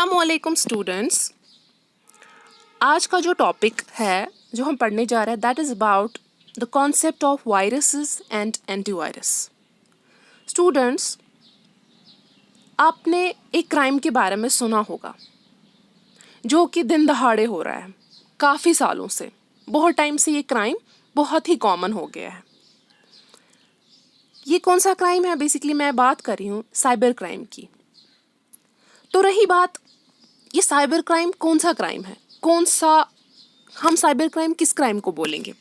अस्सलामुअलैकुम स्टूडेंट्स। आज का जो टॉपिक है जो हम पढ़ने जा रहे हैं that is about the concept of viruses and antivirus. Students, आपने एक क्राइम के बारे में सुना होगा जो कि दिन दहाड़े हो रहा है, काफ़ी सालों से, बहुत टाइम से ये क्राइम बहुत ही कॉमन हो गया है। ये कौन सा क्राइम है? बेसिकली मैं बात कर रही हूँ साइबर क्राइम की। तो रही बात, ये साइबर क्राइम कौन सा क्राइम है, कौन सा, हम साइबर क्राइम किस क्राइम को बोलेंगे?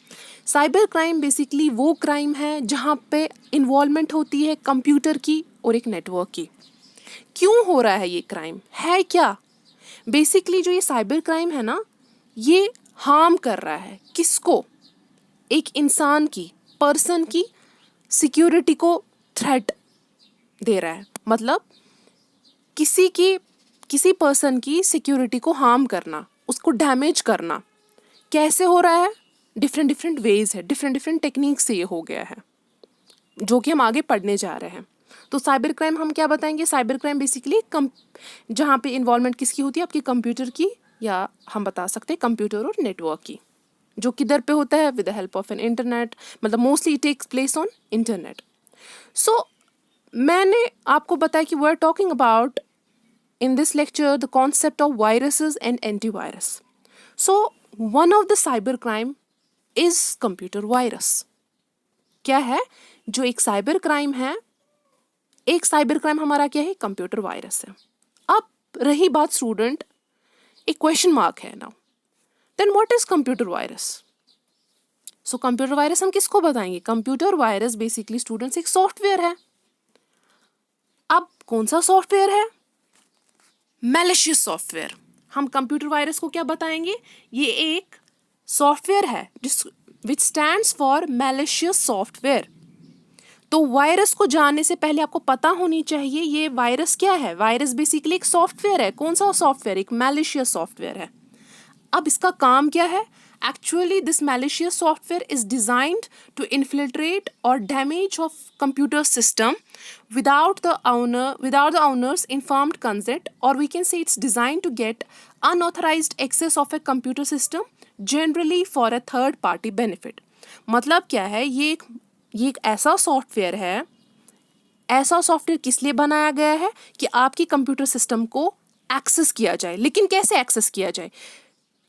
साइबर क्राइम बेसिकली वो क्राइम है जहाँ पे इन्वॉल्वमेंट होती है कंप्यूटर की और एक नेटवर्क की। क्यों हो रहा है ये क्राइम, है क्या? बेसिकली जो ये साइबर क्राइम है ना, ये हार्म कर रहा है किसको? एक इंसान की, पर्सन की सिक्योरिटी को थ्रेट दे रहा है। मतलब किसी पर्सन की सिक्योरिटी को हार्म करना, उसको डैमेज करना। कैसे हो रहा है? डिफरेंट वेज है, डिफरेंट टेक्निक से ये हो गया है, जो कि हम आगे पढ़ने जा रहे हैं। तो साइबर क्राइम हम क्या बताएंगे? साइबर क्राइम बेसिकली जहाँ पे इन्वॉल्वमेंट किसकी होती है? आपके कंप्यूटर की, या हम बता सकते हैं कंप्यूटर और नेटवर्क की, जो किधर पे होता है? With the help of an internet. मतलब mostly it takes place on internet. So मैंने आपको बताया कि we are talking about in this lecture the concept of viruses and antivirus. So one of the cyber crime is computer virus. क्या है जो एक cyber crime है? एक साइबर क्राइम हमारा क्या है? कंप्यूटर वायरस है। अब रही बात स्टूडेंट, एक क्वेश्चन मार्क है now, then what is computer virus? So computer virus हम किसको बताएंगे? कंप्यूटर वायरस बेसिकली स्टूडेंट्स एक सॉफ्टवेयर है। अब कौन सा सॉफ्टवेयर है? Malicious software. हम कंप्यूटर वायरस को क्या बताएंगे? ये एक सॉफ्टवेयर है which stands for malicious software. तो वायरस को जानने से पहले आपको पता होनी चाहिए ये वायरस क्या है। वायरस बेसिकली एक सॉफ्टवेयर है। कौन सा सॉफ्टवेयर? एक मैलिशियस सॉफ्टवेयर है। अब इसका काम क्या है? Actually, this malicious software is designed to infiltrate or damage of computer system without the owner's informed consent, or we can say it's designed to get unauthorized access of a computer system, generally for a third party benefit. मतलब क्या है? ये एक ऐसा software है। ऐसा software किस लिए बनाया गया है? कि आपकी कंप्यूटर सिस्टम को एक्सेस किया जाए। लेकिन कैसे एक्सेस किया जाए?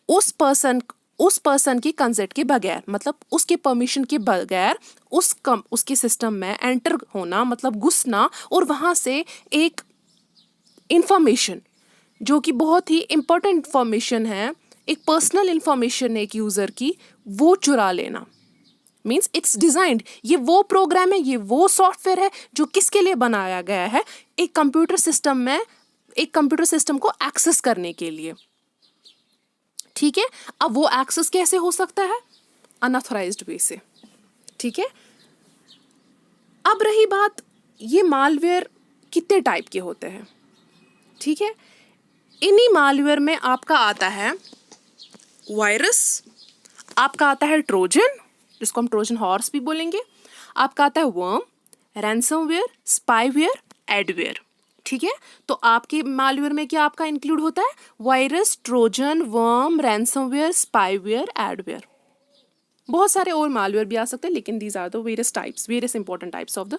उस पर्सन की कंसेंट के बगैर, मतलब उसके परमिशन के बगैर उसके सिस्टम में एंटर होना, मतलब घुसना, और वहाँ से एक इंफॉर्मेशन जो कि बहुत ही इंपॉर्टेंट इंफॉर्मेशन है, एक पर्सनल इंफॉर्मेशन है एक यूज़र की, वो चुरा लेना। मीन्स इट्स डिजाइंड, ये वो प्रोग्राम है, ये वो सॉफ्टवेयर है जो किसके लिए बनाया गया है? एक कंप्यूटर सिस्टम में, एक कंप्यूटर सिस्टम को एक्सेस करने के लिए। ठीक है। अब वो एक्सेस कैसे हो सकता है? अनऑथराइज्ड वे से। ठीक है। अब रही बात, ये मालवेयर कितने टाइप के होते हैं? ठीक है। इन्हीं मालवेयर में आपका आता है वायरस, आपका आता है ट्रोजन, जिसको हम ट्रोजन हॉर्स भी बोलेंगे, आपका आता है वर्म, रैंसमवेयर, स्पाईवेयर, एडवेयर। ठीक है। तो आपके मालवेयर में क्या आपका इंक्लूड होता है? Virus, trojan, worm, ransomware, spyware, adware. बहुत सारे और मालवेयर भी आ सकते हैं, लेकिन these are the various important types of the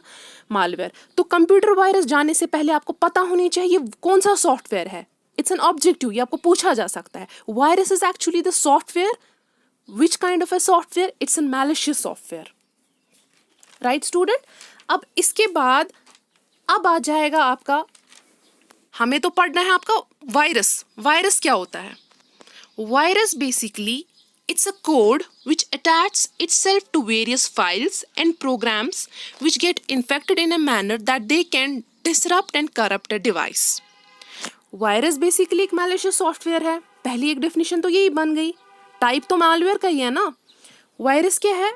malware. तो कंप्यूटर वायरस जानने से पहले आपको पता होनी चाहिए कौन सा सॉफ्टवेयर है। इट्स एन ऑब्जेक्टिव, ये आपको पूछा जा सकता है। Virus is actually the software. Which kind of a software? It's an malicious software. Right student. अब इसके बाद अब आ जाएगा आपका, हमें तो पढ़ना है आपका वायरस। वायरस क्या होता है? Virus basically it's a code which attaches itself to various files and programs which get infected in a manner that they can disrupt and corrupt a device. Virus basically एक malicious software है। पहली एक definition तो यही बन गई। Type तो malware का ही है ना। वायरस क्या है?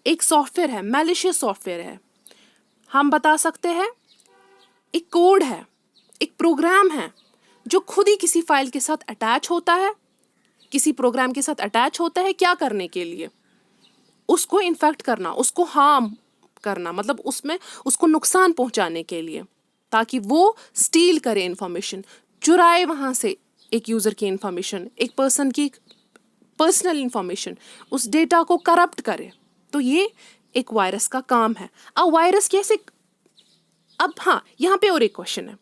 एक सॉफ्टवेयर है, मैलिशियस सॉफ्टवेयर है। हम बता सकते हैं एक कोड है, एक प्रोग्राम है जो खुद ही किसी फाइल के साथ अटैच होता है, किसी प्रोग्राम के साथ अटैच होता है। क्या करने के लिए? उसको इन्फेक्ट करना, उसको हार्म करना, मतलब उसमें उसको नुकसान पहुंचाने के लिए, ताकि वो स्टील करे इंफॉर्मेशन, चुराए वहाँ से एक यूज़र की इंफॉर्मेशन, एक पर्सन की पर्सनल इंफॉर्मेशन, उस डेटा को करप्ट करे, तो ये एक वायरस का काम है। अब वायरस कैसे, अब हाँ यहाँ पे और एक क्वेश्चन है,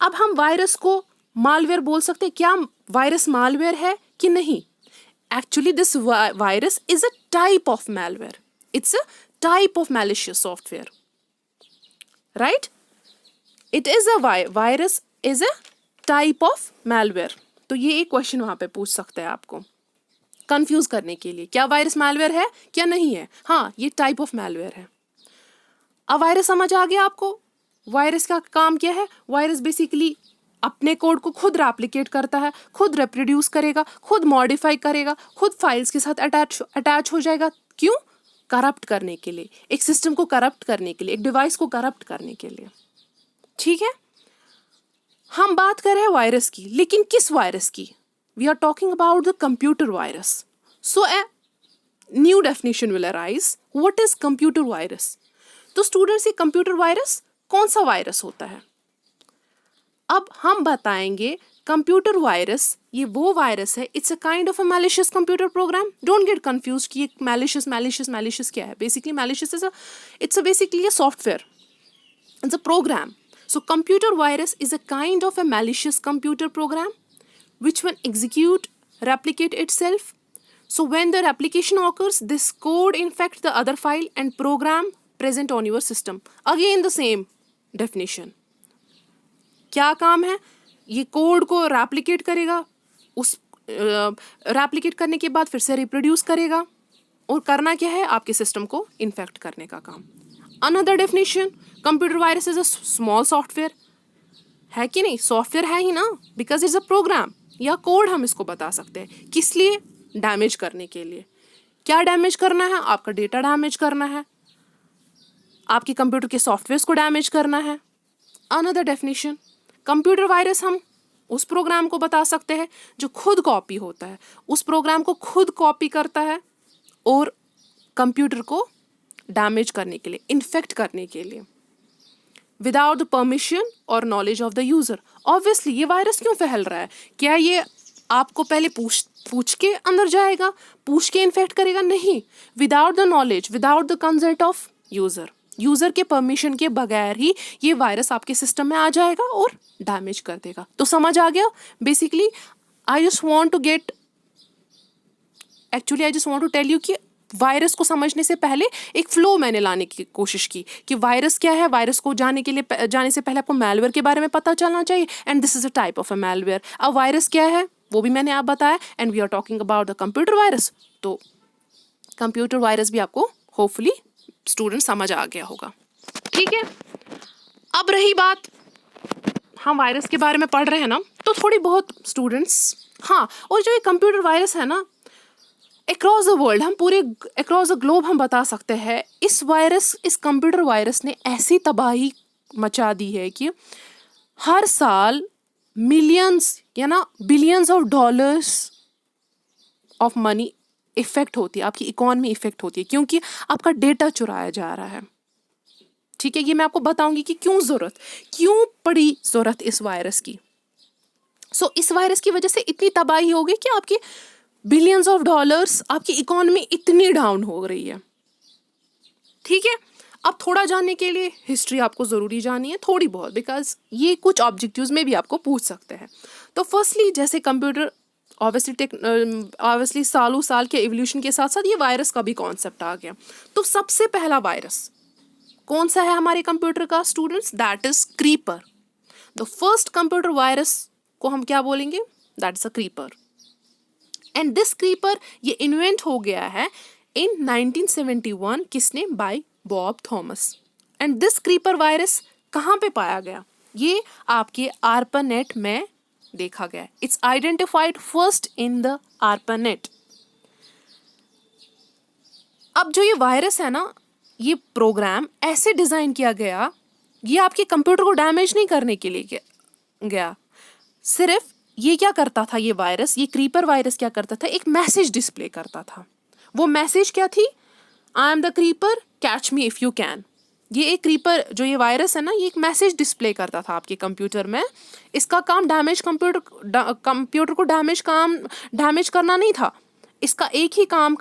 अब हम वायरस को मालवेयर बोल सकते हैं, क्या वायरस मालवेयर है कि नहीं? Actually this virus is a type of malware, it's a type of malicious software, right? It is a virus is a type of malware। तो ये एक क्वेश्चन वहां पे पूछ सकता है आपको कंफ्यूज करने के लिए, क्या वायरस malware है क्या नहीं है? हाँ, ये टाइप ऑफ malware है। अब वायरस समझ आ गया आपको? वायरस का काम क्या है? वायरस बेसिकली अपने कोड को खुद रेप्लिकेट करता है, खुद रिप्रोड्यूस करेगा, खुद मॉडिफाई करेगा, खुद फाइल्स के साथ अटैच हो जाएगा। क्यों? करप्ट करने के लिए, एक सिस्टम को करप्ट करने के लिए, एक डिवाइस को करप्ट करने के लिए। ठीक है, हम बात कर रहे हैं वायरस की, लेकिन किस वायरस की? We are talking about the computer virus. So a new definition will arise, what is computer virus? तो स्टूडेंट्स, ये कंप्यूटर वायरस कौन सा वायरस होता है? अब हम बताएंगे कंप्यूटर वायरस ये वो वायरस है, it's a kind of a malicious computer program. Don't get confuse कि मैलिशियस क्या है। Basically malicious it's basically a software, it's a program. So computer virus is a kind of a malicious computer program which when execute replicate itself. So when the replication occurs, this code infects the other file and program present on your system. Again the same definition. क्या काम है? ये code को replicate करेगा, उस replicate करने के बाद फिर से रिप्रोड्यूस करेगा, और करना क्या है? आपके सिस्टम को इन्फेक्ट करने का काम। Another definition, computer virus is a small software. है कि नहीं? सॉफ्टवेयर है ही ना, बिकॉज इट्स अ प्रोग्राम या कोड हम इसको बता सकते हैं। किस लिए? डैमेज करने के लिए। क्या डैमेज करना है? आपका डेटा डैमेज करना है, आपके कंप्यूटर के सॉफ्टवेयर को डैमेज करना है। अनदर डेफिनेशन, कंप्यूटर वायरस हम उस प्रोग्राम को बता सकते हैं जो खुद कॉपी होता है, उस प्रोग्राम को खुद कॉपी करता है और कंप्यूटर को डैमेज करने के लिए, इन्फेक्ट करने के लिए, विदाउट द परमिशन और knowledge of the user. Obviously ये वायरस क्यों फैल रहा है? क्या ये आपको पहले पूछ के अंदर जाएगा, पूछ के इन्फेक्ट करेगा? नहीं, without the knowledge, without the consent of user के परमिशन के बगैर ही ये वायरस आपके सिस्टम में आ जाएगा और डैमेज कर देगा। तो समझ आ गया? Basically I just want to tell you कि वायरस को समझने से पहले एक फ्लो मैंने लाने की कोशिश की कि वायरस क्या है। वायरस को जाने से पहले आपको मैलवेयर के बारे में पता चलना चाहिए, and this is a type of a malware. अब वायरस क्या है वो भी मैंने आप बताया, and we are talking about the computer virus. तो कंप्यूटर वायरस भी आपको होपफुली स्टूडेंट समझ आ गया होगा। ठीक है, अब रही बात, हम वायरस के बारे में पढ़ रहे हैं ना, तो थोड़ी बहुत स्टूडेंट्स, हाँ, और जो ये कंप्यूटर वायरस है ना, अक्रॉस द वर्ल्ड, हम पूरे अक्रॉस द ग्लोब हम बता सकते हैं इस कंप्यूटर वायरस ने ऐसी तबाही मचा दी है कि हर साल मिलियंस या ना billions of dollars of money effect होती है, आपकी इकोनॉमी इफेक्ट होती है, क्योंकि आपका डेटा चुराया जा रहा है। ठीक है, ये मैं आपको बताऊंगी कि क्यों पड़ी जरूरत इस वायरस की। सो इस वायरस की वजह से इतनी तबाही हो गई कि आपकी बिलियंस ऑफ डॉलर्स, आपकी इकोनॉमी इतनी डाउन हो रही है। ठीक है, अब थोड़ा जानने के लिए हिस्ट्री आपको ज़रूरी जानी है थोड़ी बहुत, बिकॉज ये कुछ ऑब्जेक्टिव्स में भी आपको पूछ सकते हैं। तो फर्स्टली, जैसे कंप्यूटर ऑब्वियसली सालों साल के एवोल्यूशन के साथ साथ ये वायरस का भी कॉन्सेप्ट आ गया। तो सबसे पहला वायरस कौन सा है हमारे कंप्यूटर का students? That is creeper. The first computer virus को हम क्या बोलेंगे? That is a creeper. And this creeper ये इन्वेंट हो गया है इन 1971। किसने? Bye Bob Thomas. And this creeper virus कहाँ पे पाया गया? ये आपके ARPANET में देखा गया। It's identified first in the ARPANET। अब जो ये वायरस है ना, ये प्रोग्राम ऐसे डिजाइन किया गया, ये आपके कंप्यूटर को डैमेज नहीं करने के लिए गया। सिर्फ ये क्या करता था, ये वायरस, ये क्रीपर वायरस क्या करता था? एक मैसेज डिस्प्ले करता था। वो मैसेज क्या थी? I am the creeper, catch me if you can. ये एक क्रीपर जो ये वायरस है ना, ये एक मैसेज डिस्प्ले करता था आपके कंप्यूटर में। इसका काम कंप्यूटर को डैमेज करना नहीं था। इसका एक ही काम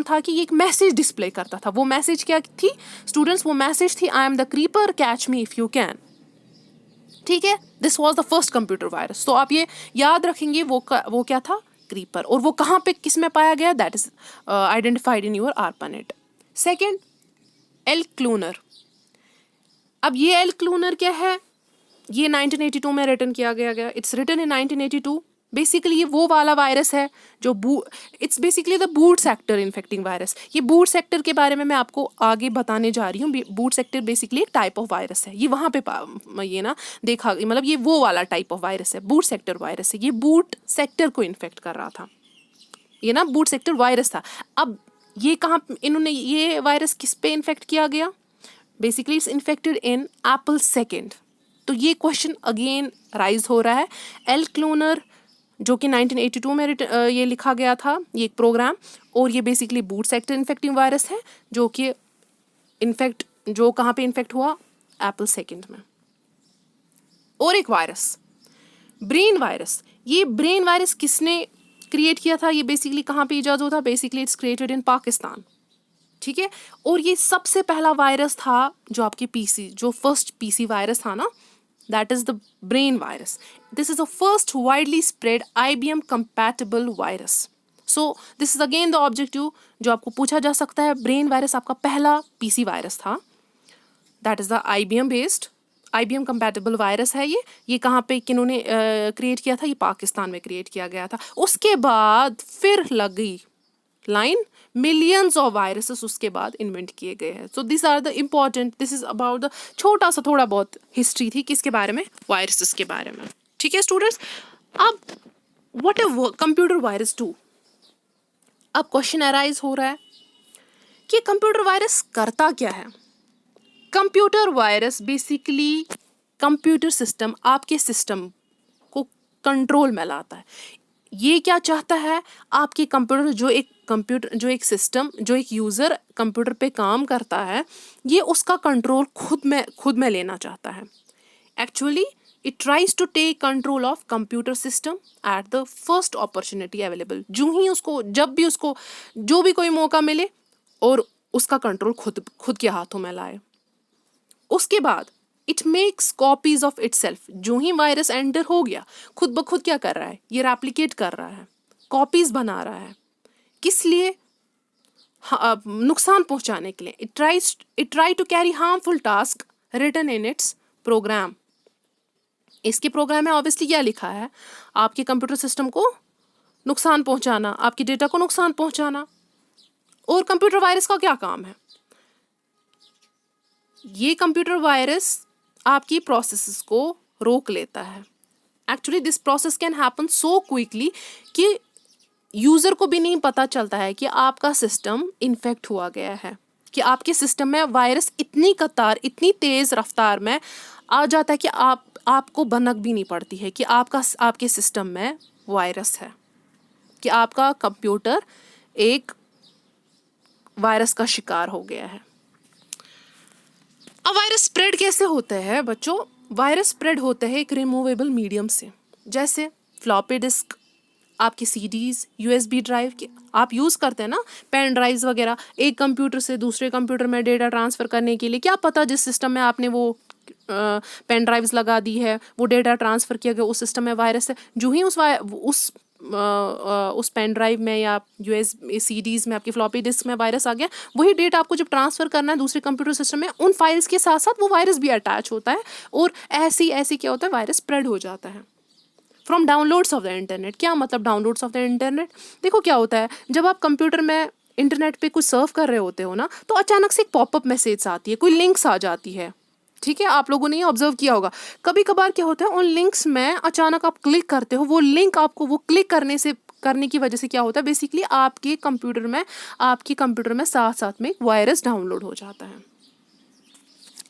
था कि ये एक मैसेज डिस्प्ले करता था। वो मैसेज क्या थी स्टूडेंट्स? वो मैसेज थी, I am the creeper, catch me if you can. ठीक है, this was the first computer virus. तो आप ये याद रखेंगे वो क्या था? क्रीपर। और वो कहाँ पे किस में पाया गया? That is identified in your ARPANET। Second, Elk Cloner. अब ये एल क्लूनर क्या है? ये 1982 में रिटन किया गया। It's written in 1982। बेसिकली ये वो वाला वायरस है जो it's basically the boot sector infecting virus. ये बूट सेक्टर के बारे में मैं आपको आगे बताने जा रही हूँ। बूट सेक्टर बेसिकली एक टाइप ऑफ वायरस है। ये वहाँ पे ये ना देखा, मतलब ये वो वाला टाइप ऑफ वायरस है, बूट सेक्टर वायरस है। ये बूट सेक्टर को इन्फेक्ट कर रहा था, ये ना बूट सेक्टर वायरस था। अब ये कहाँ इन्होंने ये वायरस किस पे इन्फेक्ट किया गया? Basically it's infected in Apple second. तो ये क्वेश्चन अगेन राइज हो रहा है। एल क्लोनर जो कि 1982 में ये लिखा गया था, ये एक प्रोग्राम, और ये basically boot sector infecting virus है जो कि जो कहाँ पे इन्फेक्ट हुआ? एप्पल सेकेंड में। और एक वायरस, ब्रेन वायरस। ये ब्रेन वायरस किसने क्रिएट किया था? ये बेसिकली कहाँ पे इजाद होता? Basically it's created in Pakistan. ठीक है, और ये सबसे पहला वायरस था जो आपके पीसी, जो फर्स्ट पीसी वायरस था ना, that is the brain virus. This is the first widely spread IBM compatible virus. So this is again the objective जो आपको पूछा जा सकता है। ब्रेन वायरस आपका पहला पीसी वायरस था। That is the IBM based IBM compatible virus है। ये कहाँ पे किन्होंने क्रिएट किया था? ये पाकिस्तान में क्रिएट किया गया था। उसके बाद फिर लग गई लाइन, मिलियंस ऑफ वायरसेस उसके बाद इन्वेंट किए गए हैं। So this are the important, this is about the छोटा सा थोड़ा बहुत हिस्ट्री थी किसके बारे में? वायरसेस के बारे में। ठीक है स्टूडेंट्स, अब व्हाट इज कंप्यूटर वायरस 2? अब क्वेश्चन अराइज हो रहा है कि कंप्यूटर वायरस करता क्या है? Computer virus basically computer system, आपके सिस्टम को कंट्रोल में लाता है। ये क्या चाहता है? आपके कंप्यूटर जो एक सिस्टम, जो एक यूज़र कंप्यूटर पे काम करता है, ये उसका कंट्रोल खुद में लेना चाहता है। Actually it tries to take control of computer system at the first opportunity available. जब भी उसको जो भी कोई मौका मिले और उसका कंट्रोल खुद के हाथों में लाए। उसके बाद it makes copies of itself. जो ही वायरस एंटर हो गया, खुद ब खुद क्या कर रहा है? ये रेप्लिकेट कर रहा है, कॉपीज बना रहा है। किस लिए? नुकसान पहुंचाने के लिए। It try to carry harmful task written in its program. इसके प्रोग्राम में ऑब्वियसली क्या लिखा है? आपके कंप्यूटर सिस्टम को नुकसान पहुंचाना, आपके डेटा को नुकसान पहुंचाना। और कंप्यूटर वायरस का क्या काम है? ये कंप्यूटर वायरस आपकी प्रोसेसेस को रोक लेता है। Actually this process can happen so quickly कि यूज़र को भी नहीं पता चलता है कि आपका सिस्टम इन्फेक्ट हुआ गया है, कि आपके सिस्टम में वायरस इतनी तेज़ रफ्तार में आ जाता है कि आपको भनक भी नहीं पड़ती है कि आपके सिस्टम में वायरस है, कि आपका कंप्यूटर एक वायरस का शिकार हो गया है। अब वायरस स्प्रेड कैसे होते हैं बच्चों? वायरस स्प्रेड होते हैं एक रिमूवेबल मीडियम से, जैसे फ्लॉपी डिस्क, आपकी सीडीज, यूएसबी ड्राइव के आप यूज़ करते हैं ना, पेन ड्राइव्स वगैरह, एक कंप्यूटर से दूसरे कंप्यूटर में डेटा ट्रांसफ़र करने के लिए। क्या पता जिस सिस्टम में आपने वो पेन ड्राइव्स लगा दी है, वो डेटा ट्रांसफ़र किया गया, उस सिस्टम में वायरस है। जो ही उस पेन ड्राइव में या सीडीज में, आपकी फ्लॉपी डिस्क में वायरस आ गया, वही डेटा आपको जब ट्रांसफ़र करना है दूसरे कंप्यूटर सिस्टम में, उन फाइल्स के साथ साथ वो वायरस भी अटैच होता है, और ऐसे क्या होता है? वायरस स्प्रेड हो जाता है from downloads of the internet. क्या मतलब डाउनलोड्स ऑफ द इंटरनेट? देखो क्या होता है, जब आप कंप्यूटर में इंटरनेट पे कुछ सर्व कर रहे होते हो ना, तो अचानक से एक पॉपअप मैसेज आती है, कोई लिंक्स आ जाती है। ठीक है, आप लोगों ने ये ऑब्जर्व किया होगा। कभी कभार क्या होता है, उन लिंक्स में अचानक आप क्लिक करते हो, वो लिंक आपको वो क्लिक करने की वजह से क्या होता है, बेसिकली आपके कंप्यूटर में साथ साथ में एक वायरस डाउनलोड हो जाता है।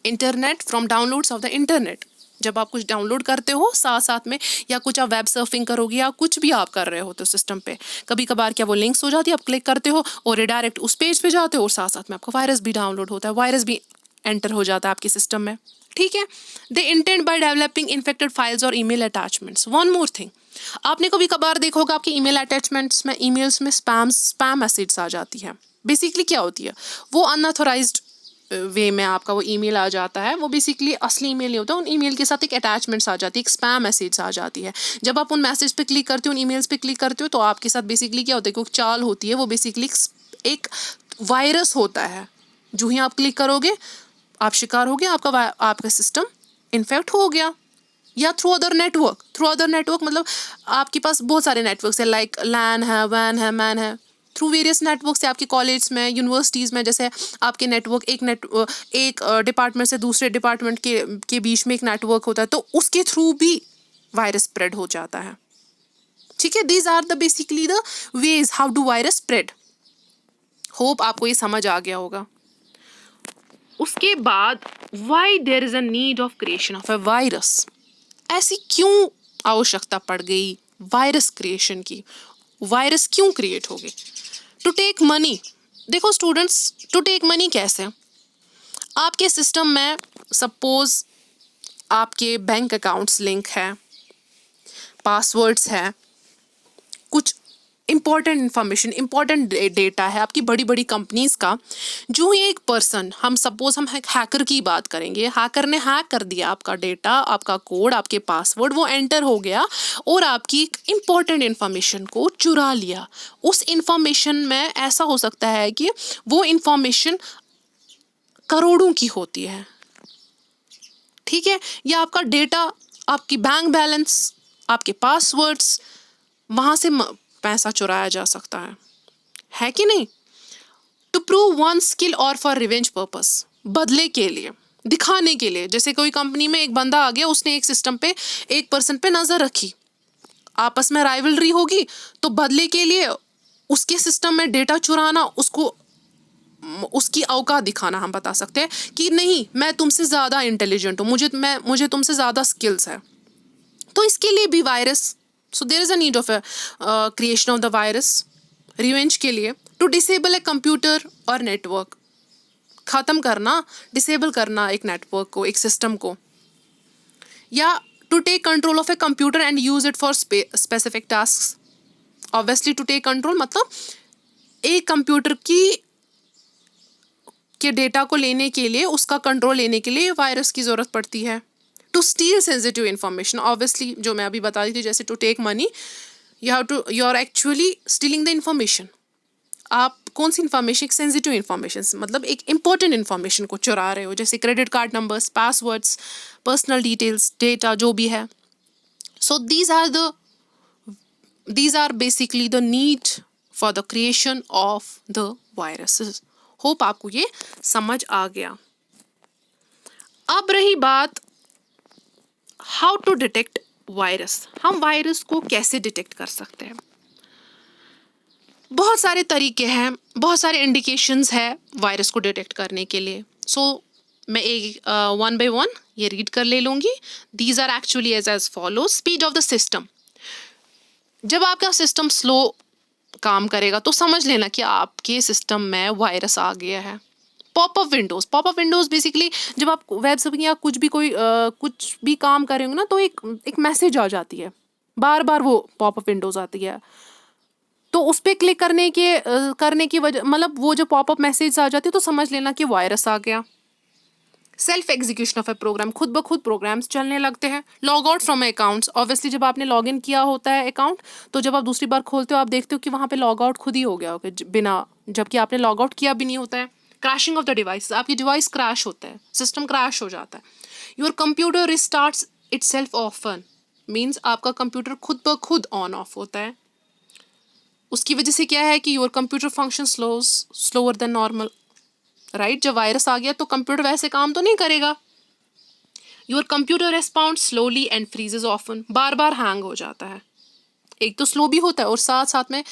Internet, from downloads of the internet, जब आप कुछ डाउनलोड करते हो साथ साथ में, या कुछ आप वेब सर्फिंग करोगे या कुछ भी आप कर रहे हो तो सिस्टम पे, कभी कभार क्या वो लिंक्स हो जाती है, आप क्लिक करते हो और डायरेक्ट उस पेज पे जाते हो और साथ साथ में आपका वायरस भी डाउनलोड होता है। वायरस भी एंटर हो जाता है आपके सिस्टम में, ठीक है। They intend by developing infected files और email attachments. One more thing, आपने कभी कभार देखा होगा आपके ईमेल अटैचमेंट्स में, ईमेल्स में स्पैम मैसेज आ जाती है। बेसिकली क्या होती है, वो अनऑथोराइज्ड वे में आपका वो ईमेल आ जाता है, वो बेसिकली असली ईमेल नहीं होता, उन ईमेल के साथ एक अटैचमेंट्स आ जाती है, एक स्पैम मैसेज आ जाती है। जब आप उन मैसेज पे क्लिक करते हो, उन ईमेल्स पे क्लिक करते हो, तो आपके साथ बेसिकली क्या होता है, कोई चाल होती है, वो बेसिकली एक वायरस होता है। जो ही आप क्लिक करोगे आप शिकार हो गए, आपका सिस्टम इन्फेक्ट हो गया। या थ्रू अदर नेटवर्क मतलब आपके पास बहुत सारे नेटवर्क्स है, लाइक लैन है, वैन है, मैन है, थ्रू वेरियस नेटवर्क से आपके कॉलेज में, यूनिवर्सिटीज़ में, जैसे आपके नेटवर्क एक डिपार्टमेंट से दूसरे डिपार्टमेंट के बीच में एक नेटवर्क होता है, तो उसके थ्रू भी वायरस स्प्रेड हो जाता है, ठीक है। These are the basically the ways how do virus spread. Hope आपको ये समझ आ गया होगा। उसके बाद why there is a need of creation of a virus, ऐसी क्यों आवश्यकता पड़ गई वायरस क्रिएशन की, वायरस क्यों क्रिएट हो गई। टू टेक मनी, देखो स्टूडेंट्स, टू टेक मनी कैसे, आपके सिस्टम में सपोज आपके बैंक अकाउंट्स लिंक है, पासवर्ड्स है, कुछ इंपॉर्टेंट इंफॉर्मेशन, इंपॉर्टेंट डेटा है आपकी बड़ी बड़ी कंपनीज का। जो ही एक पर्सन, हम सपोज हम हैकर की बात करेंगे, हैकर ने हैक कर दिया आपका डेटा, आपका कोड, आपके पासवर्ड, वो एंटर हो गया और आपकी इंपॉर्टेंट इंफॉर्मेशन को चुरा लिया। उस इंफॉर्मेशन में ऐसा हो सकता है कि वो इंफॉर्मेशन करोड़ों की होती है, ठीक है। या आपका डेटा, आपकी बैंक बैलेंस, आपके पासवर्ड्स, वहां से पैसा चुराया जा सकता है कि नहीं। टू प्रूव वन स्किल और फॉर रिवेंज पर्पस, बदले के लिए, दिखाने के लिए, जैसे कोई कंपनी में एक बंदा आ गया, उसने एक सिस्टम पे एक पर्सन पे नजर रखी, आपस में राइवलरी होगी, तो बदले के लिए उसके सिस्टम में डेटा चुराना, उसको उसकी औकात दिखाना, हम बता सकते हैं कि नहीं मैं तुमसे ज़्यादा इंटेलिजेंट हूँ, मुझे तुमसे ज़्यादा स्किल्स है। तो इसके लिए भी virus, so there is a need of creation of the virus revenge के लिए। टू डिसेबल ए कंप्यूटर और नेटवर्क, ख़त्म करना, डिसेबल करना एक नेटवर्क को, एक सिस्टम को। या to take control of a computer and use it for specific task. Obviously to take control मतलब एक कंप्यूटर के डेटा को लेने के लिए, उसका कंट्रोल लेने के लिए वायरस की ज़रूरत पड़ती है। To steal sensitive information, obviously जो मैं अभी बता रही थी, जैसे to take money, you are actually stealing the information. आप कौन सी इन्फॉर्मेशन, एक सेंसिटिव इन्फॉर्मेशन, मतलब एक इंपॉर्टेंट इन्फॉर्मेशन को चुरा रहे हो, जैसे credit card numbers, passwords, personal details, data जो भी है। सो these are basically the need for the creation of the viruses. Hope आपको ये समझ आ गया। अब रही बात हाउ टू डिटेक्ट वायरस, हम वायरस को कैसे डिटेक्ट कर सकते हैं। बहुत सारे तरीके हैं, बहुत सारे इंडिकेशंस है वायरस को डिटेक्ट करने के लिए। सो मैं एक वन बाय वन ये रीड कर ले लूँगी। These are actually as follow. Speed of the system, जब आपका सिस्टम स्लो काम करेगा तो समझ लेना कि आपके सिस्टम में वायरस आ गया है। पॉपअप विंडोज़ बेसिकली जब आप वेब सर्फिंग या कुछ भी काम करेंगे ना, तो एक मैसेज आ जाती है, बार बार वो पॉपअप विंडोज़ आती है, तो उस पर क्लिक करने की वजह, मतलब वो जो पॉपअप मैसेज आ जाती है, तो समझ लेना कि वायरस आ गया। Self execution of a program, खुद ब खुद प्रोग्राम्स चलने लगते हैं। Log out from accounts, obviously जब आपने लॉग इन किया होता है अकाउंट, तो जब आप दूसरी बार खोलते हो आप देखते हो कि वहाँ पे लॉग आउट खुद ही हो गया होगा बिना, जबकि आपने लॉग आउट किया भी नहीं होता है। क्रैशिंग ऑफ द डिवाइस, आपकी डिवाइस क्रैश होता है, सिस्टम क्रैश हो जाता है। Your computer restarts itself often, means आपका कंप्यूटर खुद ब खुद ऑन ऑफ होता है। उसकी वजह से क्या है कि your computer function slower then normal, right. जब वायरस आ गया तो कंप्यूटर वैसे काम तो नहीं करेगा। Your computer respond slowly and फ्रीजेज often, bar bar hang हो जाता है। एक तो स्लो भी होता है और साथ साथ में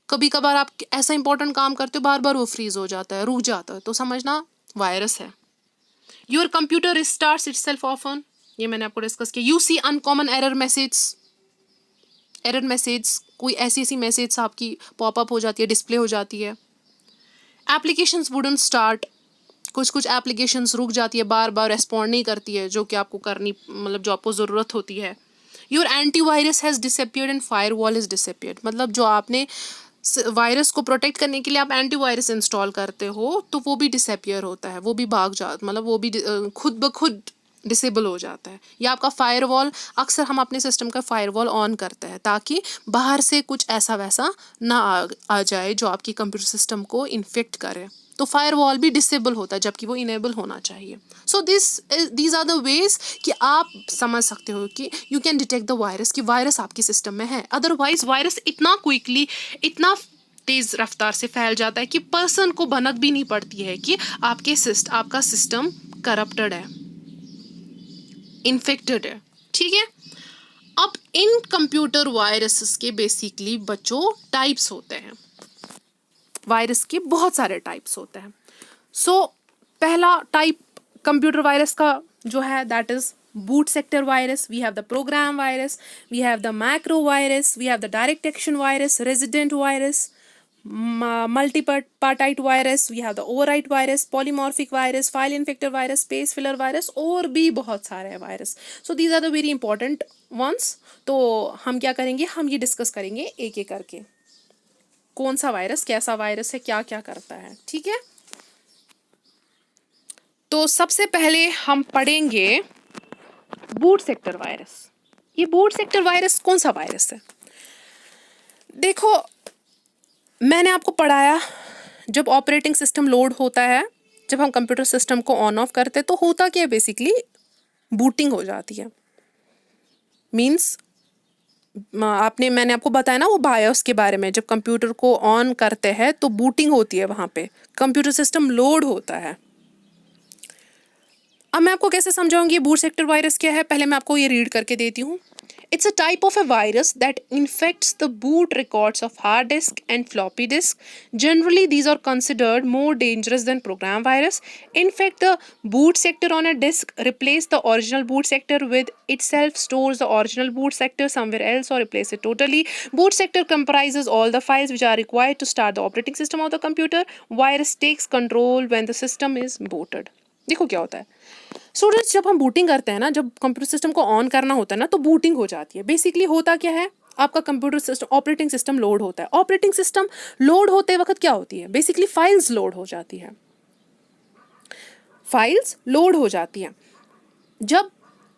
कभी कभार आप ऐसा इंपॉर्टेंट काम करते हो, बार बार वो फ्रीज हो जाता है, रुक जाता है, तो समझना वायरस है। Your computer restarts itself often, ये मैंने आपको डिस्कस किया। You see uncommon error message, कोई ऐसी मैसेज आपकी पॉपअप हो जाती है, डिस्प्ले हो जाती है। एप्लीकेशंस वुडंट स्टार्ट, कुछ कुछ एप्लीकेशंस रुक जाती है, बार बार रेस्पॉन्ड नहीं करती है जो कि आपको करनी, मतलब जो आपको ज़रूरत होती है. Your antivirus has disappeared and firewall is disappeared. मतलब जो आपने वायरस को प्रोटेक्ट करने के लिए आप एंटीवायरस इंस्टॉल करते हो तो वो भी डिसअपियर होता है, वो भी भाग जाता, मतलब वो भी खुद ब खुद डिसेबल हो जाता है. या आपका फायरवॉल, अक्सर हम अपने सिस्टम का फायरवॉल ऑन करते हैं ताकि बाहर से कुछ ऐसा वैसा ना आ जाए जो आपकी कंप्यूटर सिस्टम को इन्फेक्ट करे. तो फायरवॉल भी डिसेबल होता है जबकि वो इनेबल होना चाहिए. So these are the ways कि आप समझ सकते हो कि you can detect the virus, कि वायरस आपके सिस्टम में है. अदरवाइज वायरस इतना क्विकली, इतना तेज रफ्तार से फैल जाता है कि पर्सन को भनक भी नहीं पड़ती है कि आपका सिस्टम करप्टेड है, इन्फेक्टेड है. ठीक है. अब इन कंप्यूटर वायरसेस के बेसिकली बच्चों टाइप्स होते हैं. वायरस के बहुत सारे टाइप्स होते हैं. सो पहला टाइप कंप्यूटर वायरस का जो है that is boot sector virus. We have the program virus, we have the macro virus, we have the direct action virus, resident virus, multipartite virus, we have the overwrite virus, polymorphic virus, file infector virus, space filler virus, और भी बहुत सारे हैं virus. So these are the very important ones. तो हम क्या करेंगे, हम ये डिस्कस करेंगे एक एक करके कौन सा वायरस कैसा वायरस है, क्या क्या करता है. ठीक है. तो सबसे पहले हम पढ़ेंगे बूट सेक्टर वायरस. ये बूट सेक्टर वायरस कौन सा वायरस है? देखो, मैंने आपको पढ़ाया जब ऑपरेटिंग सिस्टम लोड होता है, जब हम कंप्यूटर सिस्टम को ऑन ऑफ करते हैं तो होता क्या है, बेसिकली बूटिंग हो जाती है. मीन्स मैंने आपको बताया ना वो बायोस के बारे में, जब कंप्यूटर को ऑन करते हैं तो बूटिंग होती है, वहाँ पे कंप्यूटर सिस्टम लोड होता है. अब मैं आपको कैसे समझाऊंगी बूट सेक्टर वायरस क्या है. पहले मैं आपको ये रीड करके देती हूँ. It's a type of a virus that infects the boot records of hard disk and floppy disk. Generally, these are considered more dangerous than program virus. Infect the boot sector on a disk, replace the original boot sector with itself, stores the original boot sector somewhere else, or replace it totally. Boot sector comprises all the files which are required to start the operating system of the computer. Virus takes control when the system is booted. देखो क्या होता है students, जब हम booting करते हैं ना, जब कंप्यूटर सिस्टम को ऑन करना होता है ना, तो बूटिंग हो जाती है. बेसिकली होता क्या है, आपका computer system operating system load होता है. ऑपरेटिंग सिस्टम लोड होते वक्त क्या होती है, बेसिकली फाइल्स लोड हो जाती है. फाइल्स लोड हो जाती है. जब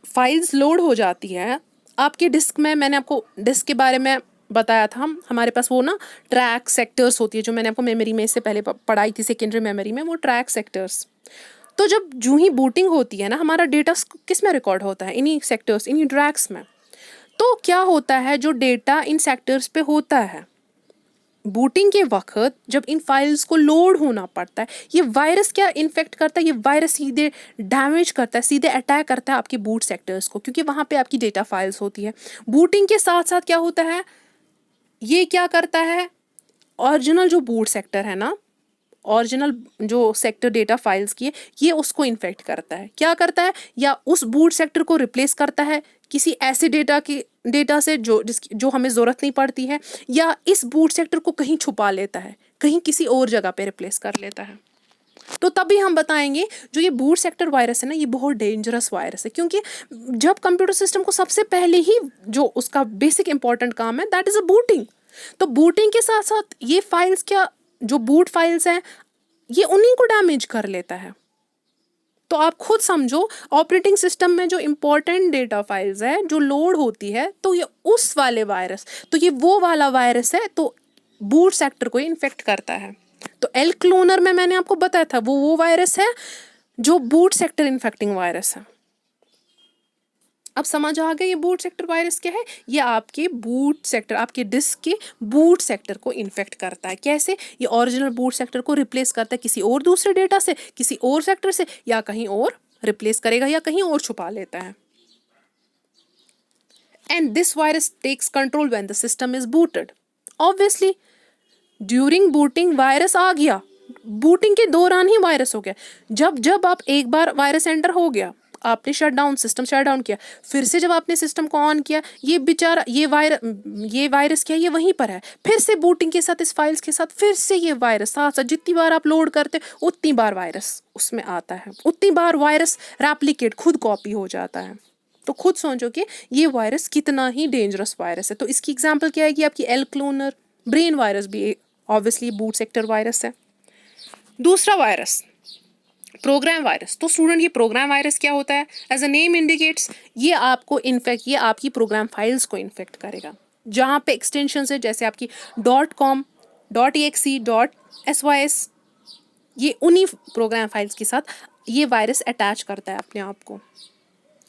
फाइल्स लोड हो जाती है आपके डिस्क में, मैंने आपको डिस्क के बारे में बताया था, हमारे पास वो ना ट्रैक सेक्टर्स होती है, जो मैंने आपको मेमोरी में इससे पहले पढ़ाई थी सेकेंडरी मेमोरी में, वो ट्रैक सेक्टर्स. तो जब जूं ही बूटिंग होती है ना, हमारा डेटा किस में रिकॉर्ड होता है, इन्हीं सेक्टर्स, इन्हीं ट्रैक्स में. तो क्या होता है, जो डेटा इन सेक्टर्स पे होता है, बूटिंग के वक्त जब इन फाइल्स को लोड होना पड़ता है, ये वायरस क्या इन्फेक्ट करता है, ये वायरस सीधे डैमेज करता है, सीधे अटैक करता है आपके बूट सेक्टर्स को, क्योंकि वहाँ पे आपकी डेटा फाइल्स होती है. बूटिंग के साथ साथ क्या होता है, ये क्या करता है, ओरिजिनल जो बूट सेक्टर है ना, ओरिजिनल जो सेक्टर डेटा फाइल्स की है, ये उसको इन्फेक्ट करता है. क्या करता है, या उस बूट सेक्टर को रिप्लेस करता है किसी ऐसे डेटा से जो हमें ज़रूरत नहीं पड़ती है, या इस बूट सेक्टर को कहीं छुपा लेता है, कहीं किसी और जगह पे रिप्लेस कर लेता है. तो तभी हम बताएंगे जो ये बूट सेक्टर वायरस है ना, ये बहुत डेंजरस वायरस है, क्योंकि जब कंप्यूटर सिस्टम को सबसे पहले ही जो उसका बेसिक इंपॉर्टेंट काम है दैट इज़ अ बूटिंग. तो बूटिंग के साथ साथ ये फाइल्स क्या, जो बूट फाइल्स हैं, ये उन्हीं को डैमेज कर लेता है. तो आप खुद समझो, ऑपरेटिंग सिस्टम में जो इंपॉर्टेंट डेटा फाइल्स है जो लोड होती है, तो ये उस वाले वायरस, तो ये वो वाला वायरस है, तो बूट सेक्टर को इन्फेक्ट करता है. तो एल क्लोनर में मैंने आपको बताया था वो वायरस है जो बूट सेक्टर इन्फेक्टिंग वायरस है. अब समझ आ गया ये बूट सेक्टर वायरस क्या है. ये आपके बूट सेक्टर, आपके डिस्क के बूट सेक्टर को इन्फेक्ट करता है. कैसे, ये ओरिजिनल बूट सेक्टर को रिप्लेस करता है किसी और दूसरे डेटा से, किसी और सेक्टर से, या कहीं और रिप्लेस करेगा, या कहीं और छुपा लेता है. And this virus takes control when the system is booted. Obviously during booting virus आ गया, बूटिंग के दौरान ही वायरस हो गया. जब आप एक बार वायरस एंटर हो गया, आपने सिस्टम शट डाउन किया, फिर से जब आपने सिस्टम को ऑन किया, ये बेचारा ये वायरस क्या है, ये वहीं पर है, फिर से बूटिंग के साथ इस फाइल्स के साथ फिर से ये वायरस साथ साथ जितनी बार आप लोड करते उतनी बार वायरस उसमें आता है, उतनी बार वायरस रेप्लिकेट खुद कॉपी हो जाता है। तो खुद सोचो कि ये वायरस कितना ही डेंजरस वायरस है। तो इसकी एग्जांपल क्या है कि आपकी एल क्लोनर, ब्रेन वायरस भी ऑब्वियसली बूट सेक्टर वायरस है। दूसरा वायरस प्रोग्राम वायरस। तो स्टूडेंट ये प्रोग्राम वायरस क्या होता है? एज अ नेम इंडिकेट्स, ये आपको इन्फेक्ट, ये आपकी प्रोग्राम फाइल्स को इन्फेक्ट करेगा। जहाँ पे एक्सटेंशन है जैसे आपकी .com, .exe, .sys, ये उन्हीं प्रोग्राम फाइल्स के साथ ये वायरस अटैच करता है अपने आप को,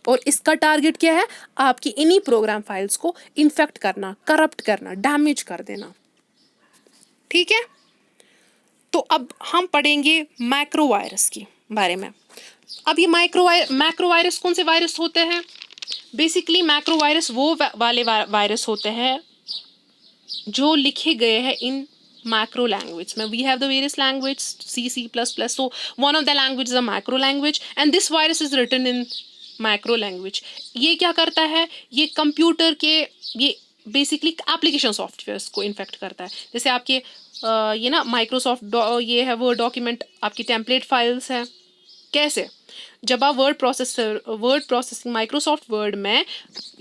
और इसका टारगेट क्या है? आपकी इन्हीं प्रोग्राम फाइल्स को इन्फेक्ट करना, करप्ट करना, डैमेज कर देना। ठीक है, तो अब हम पढ़ेंगे मैक्रो वायरस की बारे में। अब ये मैक्रो वायरस कौन से वायरस होते हैं? बेसिकली मैक्रो वायरस वो वाले वायरस होते हैं जो लिखे गए हैं इन मैक्रो लैंग्वेज में। We have the various language C++, so one of the language is a macro language and this virus is written in macro language. ये क्या करता है? ये कंप्यूटर के, ये बेसिकली एप्लीकेशन सॉफ्टवेयर्स को इन्फेक्ट करता है। जैसे आपके ये ना माइक्रोसॉफ्ट ये है वो डॉक्यूमेंट, आपकी टेम्पलेट फाइल्स हैं। कैसे? जब आप वर्ड प्रोसेसिंग माइक्रोसॉफ्ट वर्ड में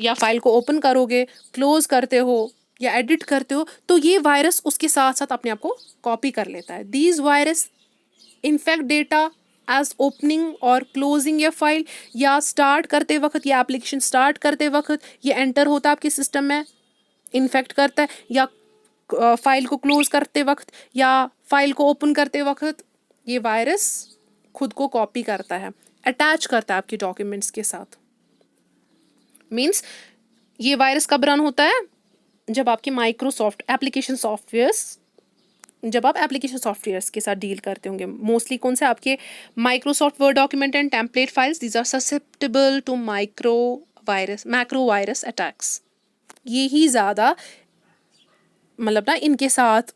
या फाइल को ओपन करोगे, क्लोज करते हो या एडिट करते हो, तो ये वायरस उसके साथ साथ अपने आप को कॉपी कर लेता है। These virus infect data as opening और क्लोजिंग या फाइल, या स्टार्ट करते वक्त, या एप्लीकेशन स्टार्ट करते वक्त ये एंटर होता है आपके सिस्टम में, इन्फेक्ट करता है, या फाइल को क्लोज करते वक्त या फाइल को ओपन करते वक्त ये वायरस खुद को कॉपी करता है, अटैच करता है आपके डॉक्यूमेंट्स के साथ। मीन्स ये वायरस कब रन होता है? जब आपके माइक्रोसॉफ्ट एप्लीकेशन सॉफ्टवेयर्स, जब आप एप्लीकेशन सॉफ्टवेयर्स के साथ डील करते होंगे, मोस्टली कौन से आपके Microsoft Word document and template files, these are susceptible to macro virus attacks. ये ही ज़्यादा मतलब ना इनके साथ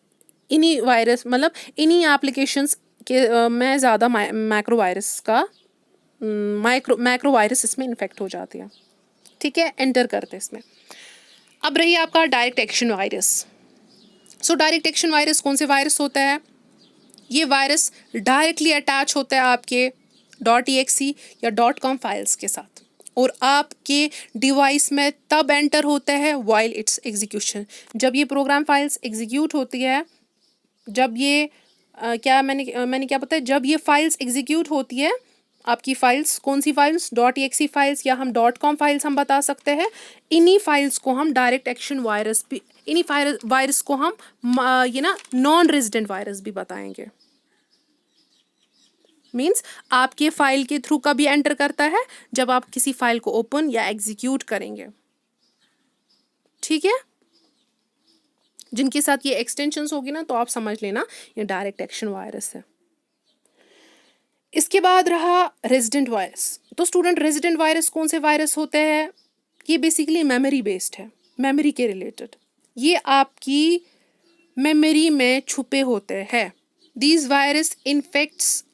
इन्हीं वायरस, मतलब इन्हीं एप्लीकेशंस के में ज़्यादा मैक्रो वायरस का मैक्रो वायरस इसमें इन्फेक्ट हो जाती है। ठीक है, एंटर करते हैं इसमें। अब रही आपका direct action virus. So direct action virus कौन से वायरस होता है? ये वायरस डायरेक्टली अटैच होता है आपके .exe या .com फाइल्स के साथ, और आपके डिवाइस में तब एंटर होता है वाइल इट्स एग्जीक्यूशन। जब ये प्रोग्राम फाइल्स एग्जीक्यूट होती है, जब ये मैंने क्या बताया, जब ये फाइल्स एग्जीक्यूट होती है, आपकी फाइल्स कौन सी फाइल्स? .exe फाइल्स या हम .com फाइल्स हम बता सकते हैं। इन्हीं फाइल्स को हम डायरेक्ट एक्शन वायरस भी, इन्हीं वायरस को हम नॉन रेजिडेंट वायरस भी बताएंगे। मीन्स आपके फाइल के थ्रू कभी एंटर करता है जब आप किसी फाइल को ओपन या एग्जीक्यूट करेंगे। ठीक है, जिनके साथ ये एक्सटेंशंस होगी ना, तो आप समझ लेना ये डायरेक्ट एक्शन वायरस है। इसके बाद रहा रेजिडेंट वायरस। तो स्टूडेंट रेजिडेंट वायरस कौन से वायरस होते हैं? ये बेसिकली मेमोरी बेस्ड है, मेमोरी के रिलेटेड। ये आपकी मेमोरी में छुपे होते हैं। These virus infects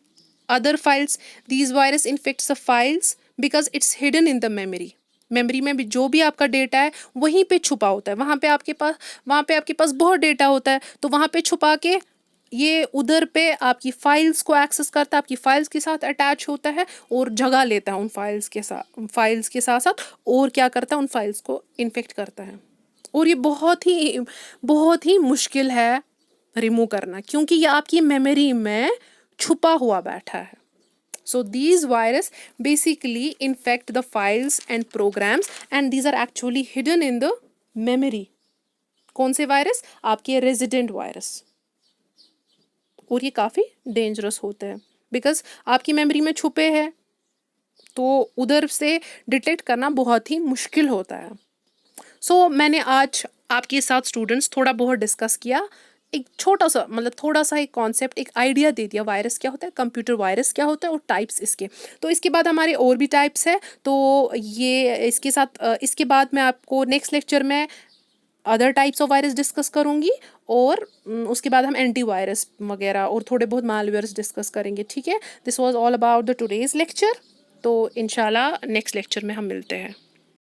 other files, these virus infects the files because it's hidden in the memory। Memory में भी जो भी आपका डेटा है वहीं पे छुपा होता है। वहाँ पे आपके पास बहुत डेटा होता है, तो वहाँ पे छुपा के ये उधर पे आपकी फाइल्स को एक्सेस करता है, आपकी फाइल्स के साथ अटैच होता है और जगह लेता है उन फाइल्स के साथ और क्या करता है, उन फाइल्स को इन्फेक्ट करता है। और ये बहुत ही मुश्किल है रिमूव करना, क्योंकि ये आपकी मेमोरी में छुपा हुआ बैठा है। So these virus basically infect the files and programs and these are actually hidden in the memory। कौन से वायरस? आपके रेजिडेंट वायरस। और ये काफ़ी डेंजरस होते हैं बिकॉज आपकी मेमोरी में छुपे हैं, तो उधर से डिटेक्ट करना बहुत ही मुश्किल होता है। So मैंने आज आपके साथ स्टूडेंट्स थोड़ा बहुत डिस्कस किया, एक छोटा सा थोड़ा सा एक कॉन्सेप्ट, एक आइडिया दे दिया वायरस क्या होता है, कंप्यूटर वायरस क्या होता है और टाइप्स इसके। तो इसके बाद हमारे और भी टाइप्स है, तो ये इसके बाद मैं आपको नेक्स्ट लेक्चर में other types of virus discuss करूँगी, और उसके बाद हम एंटीवायरस वगैरह और थोड़े बहुत मालवेयर्स डिस्कस करेंगे। ठीक है, this was all about the today's lecture. तो इंशाल्लाह नेक्स्ट लेक्चर में हम मिलते हैं।